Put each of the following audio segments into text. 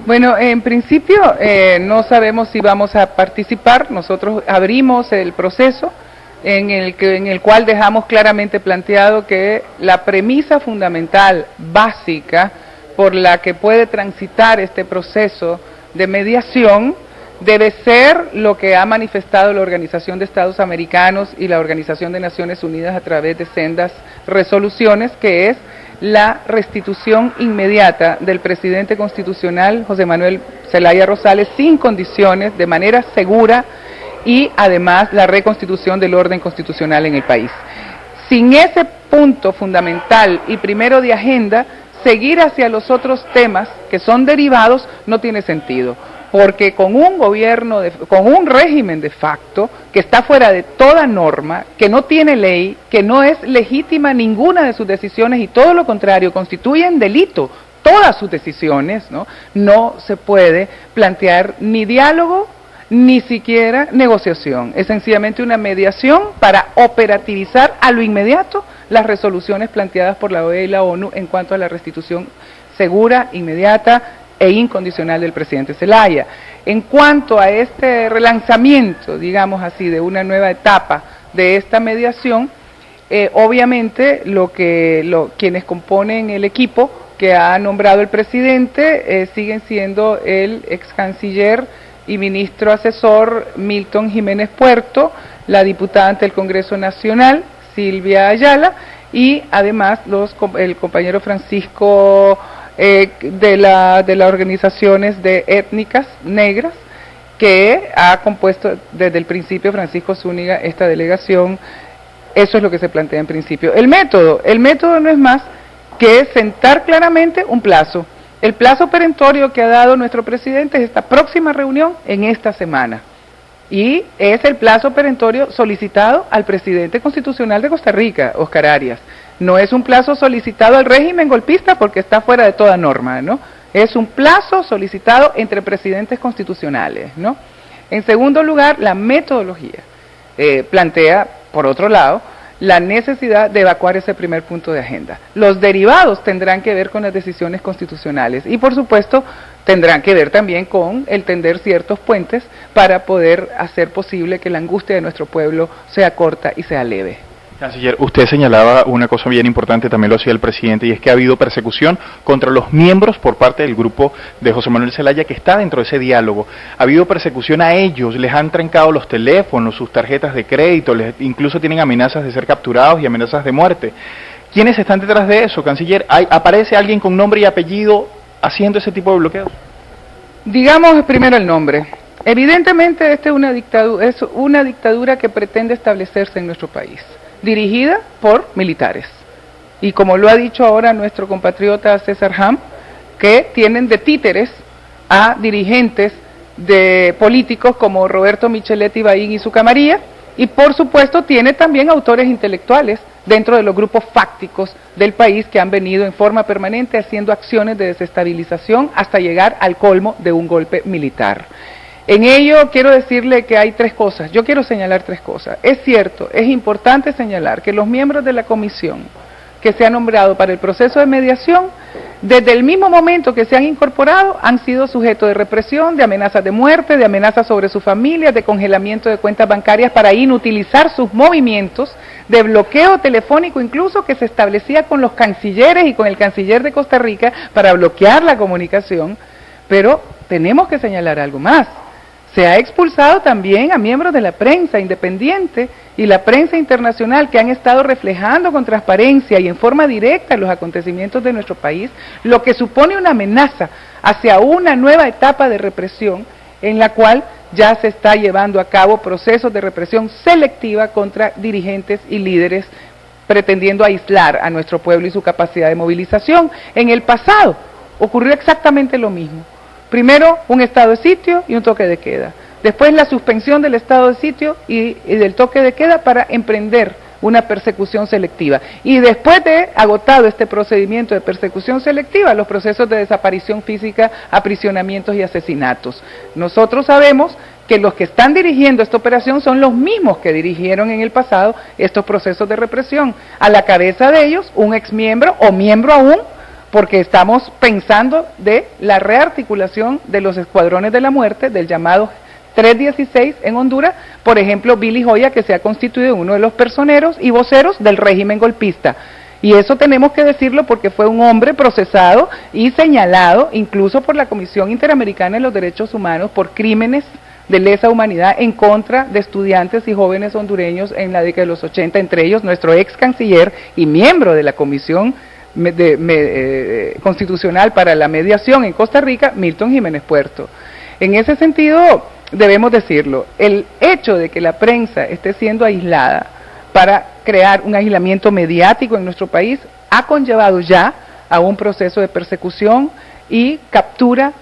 Bueno, en principio no sabemos si vamos a participar. Nosotros abrimos el proceso en el cual dejamos claramente planteado que la premisa fundamental, básica, por la que puede transitar este proceso de mediación, debe ser lo que ha manifestado la Organización de Estados Americanos y la Organización de Naciones Unidas a través de sendas resoluciones, que es la restitución inmediata del presidente constitucional José Manuel Zelaya Rosales sin condiciones, de manera segura, y además la reconstitución del orden constitucional en el país. Sin ese punto fundamental y primero de agenda, seguir hacia los otros temas que son derivados no tiene sentido, porque con un gobierno, con un régimen de facto que está fuera de toda norma, que no tiene ley, que no es legítima ninguna de sus decisiones y todo lo contrario, constituyen delito todas sus decisiones, no se puede plantear ni diálogo ni siquiera negociación. Es sencillamente una mediación para operativizar a lo inmediato las resoluciones planteadas por la OEA y la ONU en cuanto a la restitución segura, inmediata e incondicional del presidente Zelaya. En cuanto a este relanzamiento, digamos así, de una nueva etapa de esta mediación, obviamente quienes componen el equipo que ha nombrado el presidente siguen siendo el ex canciller y ministro asesor Milton Jiménez Puerto, la diputada ante el Congreso Nacional Silvia Ayala y además el compañero Francisco de las organizaciones de étnicas negras, que ha compuesto desde el principio Francisco Zúñiga esta delegación. Eso es lo que se plantea en principio. El método no es más que sentar claramente un plazo. El plazo perentorio que ha dado nuestro presidente es esta próxima reunión en esta semana. Y es el plazo perentorio solicitado al presidente constitucional de Costa Rica, Oscar Arias. No es un plazo solicitado al régimen golpista porque está fuera de toda norma, ¿no? Es un plazo solicitado entre presidentes constitucionales, ¿no? En segundo lugar, la metodología plantea, por otro lado, la necesidad de evacuar ese primer punto de agenda. Los derivados tendrán que ver con las decisiones constitucionales y, por supuesto, tendrán que ver también con el tender ciertos puentes para poder hacer posible que la angustia de nuestro pueblo sea corta y sea leve. Canciller, usted señalaba una cosa bien importante, también lo hacía el presidente, y es que ha habido persecución contra los miembros por parte del grupo de José Manuel Zelaya que está dentro de ese diálogo. Ha habido persecución a ellos, les han trancado los teléfonos, sus tarjetas de crédito, incluso tienen amenazas de ser capturados y amenazas de muerte. ¿Quiénes están detrás de eso, canciller? ¿Aparece alguien con nombre y apellido haciendo ese tipo de bloqueos? Digamos primero el nombre. Evidentemente esta es una dictadura que pretende establecerse en nuestro país, dirigida por militares. Y como lo ha dicho ahora nuestro compatriota César Ham, que tienen de títeres a dirigentes de políticos como Roberto Micheletti Baín y su camarilla, y por supuesto tiene también autores intelectuales dentro de los grupos fácticos del país que han venido en forma permanente haciendo acciones de desestabilización hasta llegar al colmo de un golpe militar. En ello quiero decirle que hay tres cosas, yo quiero señalar tres cosas. Es cierto, es importante señalar que los miembros de la comisión que se ha nombrado para el proceso de mediación, desde el mismo momento que se han incorporado, han sido sujetos de represión, de amenazas de muerte, de amenazas sobre sus familias, de congelamiento de cuentas bancarias para inutilizar sus movimientos, de bloqueo telefónico incluso que se establecía con los cancilleres y con el canciller de Costa Rica para bloquear la comunicación. Pero tenemos que señalar algo más. Se ha expulsado también a miembros de la prensa independiente y la prensa internacional que han estado reflejando con transparencia y en forma directa los acontecimientos de nuestro país, lo que supone una amenaza hacia una nueva etapa de represión en la cual ya se está llevando a cabo procesos de represión selectiva contra dirigentes y líderes pretendiendo aislar a nuestro pueblo y su capacidad de movilización. En el pasado ocurrió exactamente lo mismo. Primero, un estado de sitio y un toque de queda. Después, la suspensión del estado de sitio y del toque de queda para emprender una persecución selectiva. Y después de agotado este procedimiento de persecución selectiva, los procesos de desaparición física, aprisionamientos y asesinatos. Nosotros sabemos que los que están dirigiendo esta operación son los mismos que dirigieron en el pasado estos procesos de represión. A la cabeza de ellos, un exmiembro o miembro aún, porque estamos pensando de la rearticulación de los escuadrones de la muerte, del llamado 316 en Honduras, por ejemplo, Billy Joya, que se ha constituido uno de los personeros y voceros del régimen golpista. Y eso tenemos que decirlo porque fue un hombre procesado y señalado incluso por la Comisión Interamericana de los Derechos Humanos por crímenes de lesa humanidad en contra de estudiantes y jóvenes hondureños en la década de los 80, entre ellos nuestro ex canciller y miembro de la Comisión Constitucional para la Mediación en Costa Rica, Milton Jiménez Puerto. En ese sentido, debemos decirlo, el hecho de que la prensa esté siendo aislada para crear un aislamiento mediático en nuestro país ha conllevado ya a un proceso de persecución y captura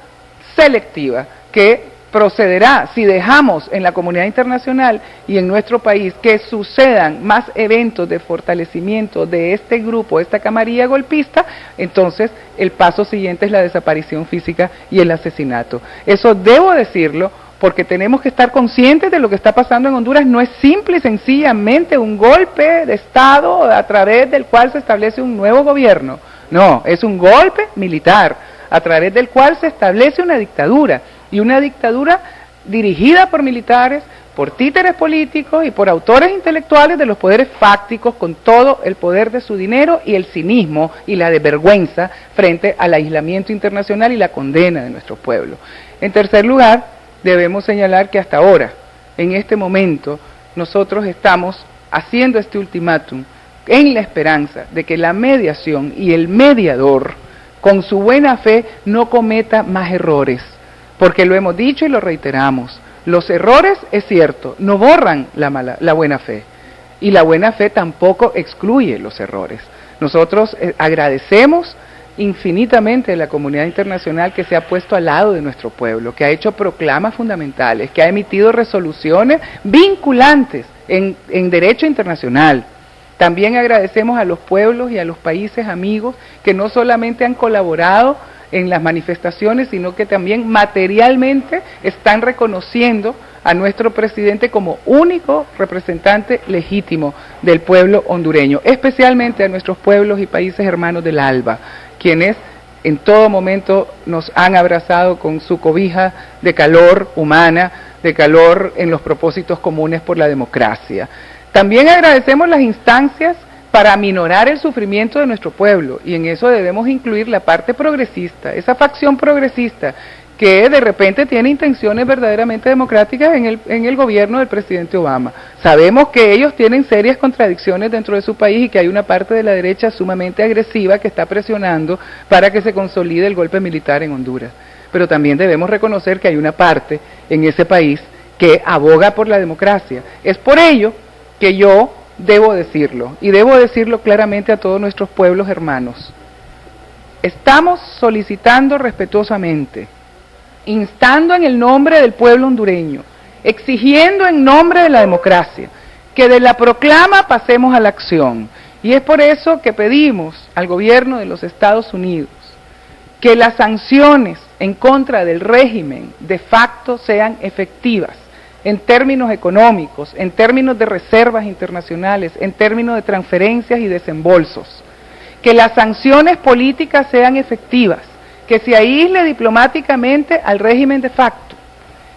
selectiva que procederá si dejamos en la comunidad internacional y en nuestro país que sucedan más eventos de fortalecimiento de este grupo, esta camarilla golpista, entonces el paso siguiente es la desaparición física y el asesinato. Eso debo decirlo porque tenemos que estar conscientes de lo que está pasando en Honduras. No es simple y sencillamente un golpe de Estado a través del cual se establece un nuevo gobierno. No, es un golpe militar a través del cual se establece una dictadura, y una dictadura dirigida por militares, por títeres políticos y por autores intelectuales de los poderes fácticos con todo el poder de su dinero y el cinismo y la desvergüenza frente al aislamiento internacional y la condena de nuestro pueblo. En tercer lugar, debemos señalar que hasta ahora, en este momento, nosotros estamos haciendo este ultimátum en la esperanza de que la mediación y el mediador, con su buena fe, no cometa más errores. Porque lo hemos dicho y lo reiteramos, los errores, es cierto, no borran la buena fe, y la buena fe tampoco excluye los errores. Nosotros agradecemos infinitamente a la comunidad internacional que se ha puesto al lado de nuestro pueblo, que ha hecho proclamas fundamentales, que ha emitido resoluciones vinculantes en derecho internacional. También agradecemos a los pueblos y a los países amigos que no solamente han colaborado en las manifestaciones, sino que también materialmente están reconociendo a nuestro presidente como único representante legítimo del pueblo hondureño, especialmente a nuestros pueblos y países hermanos del ALBA, quienes en todo momento nos han abrazado con su cobija de calor humana, de calor en los propósitos comunes por la democracia. También agradecemos las instancias para aminorar el sufrimiento de nuestro pueblo, y en eso debemos incluir la parte progresista, esa facción progresista que de repente tiene intenciones verdaderamente democráticas en el gobierno del presidente Obama. Sabemos que ellos tienen serias contradicciones dentro de su país y que hay una parte de la derecha sumamente agresiva que está presionando para que se consolide el golpe militar en Honduras. Pero también debemos reconocer que hay una parte en ese país que aboga por la democracia. Es por ello que yo debo decirlo, y debo decirlo claramente a todos nuestros pueblos hermanos. Estamos solicitando respetuosamente, instando en el nombre del pueblo hondureño, exigiendo en nombre de la democracia, que de la proclama pasemos a la acción. Y es por eso que pedimos al gobierno de los Estados Unidos que las sanciones en contra del régimen de facto sean efectivas, en términos económicos, en términos de reservas internacionales, en términos de transferencias y desembolsos. Que las sanciones políticas sean efectivas, que se aísle diplomáticamente al régimen de facto,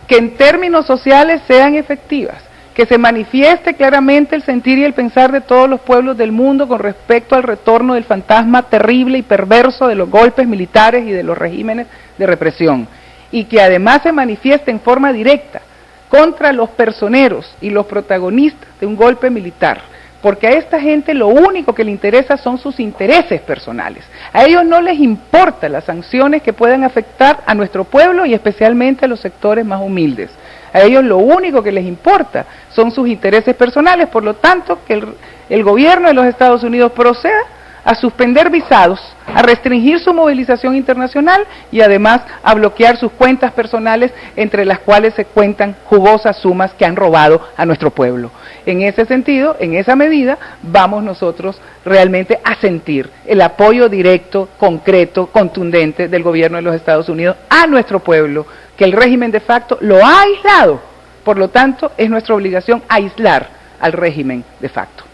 que en términos sociales sean efectivas, que se manifieste claramente el sentir y el pensar de todos los pueblos del mundo con respecto al retorno del fantasma terrible y perverso de los golpes militares y de los regímenes de represión, y que además se manifieste en forma directa contra los personeros y los protagonistas de un golpe militar, porque a esta gente lo único que le interesa son sus intereses personales. A ellos no les importan las sanciones que puedan afectar a nuestro pueblo y especialmente a los sectores más humildes. A ellos lo único que les importa son sus intereses personales, por lo tanto que el gobierno de los Estados Unidos proceda a suspender visados, a restringir su movilización internacional y además a bloquear sus cuentas personales, entre las cuales se cuentan jugosas sumas que han robado a nuestro pueblo. En ese sentido, en esa medida, vamos nosotros realmente a sentir el apoyo directo, concreto, contundente del gobierno de los Estados Unidos a nuestro pueblo, que el régimen de facto lo ha aislado. Por lo tanto, es nuestra obligación aislar al régimen de facto.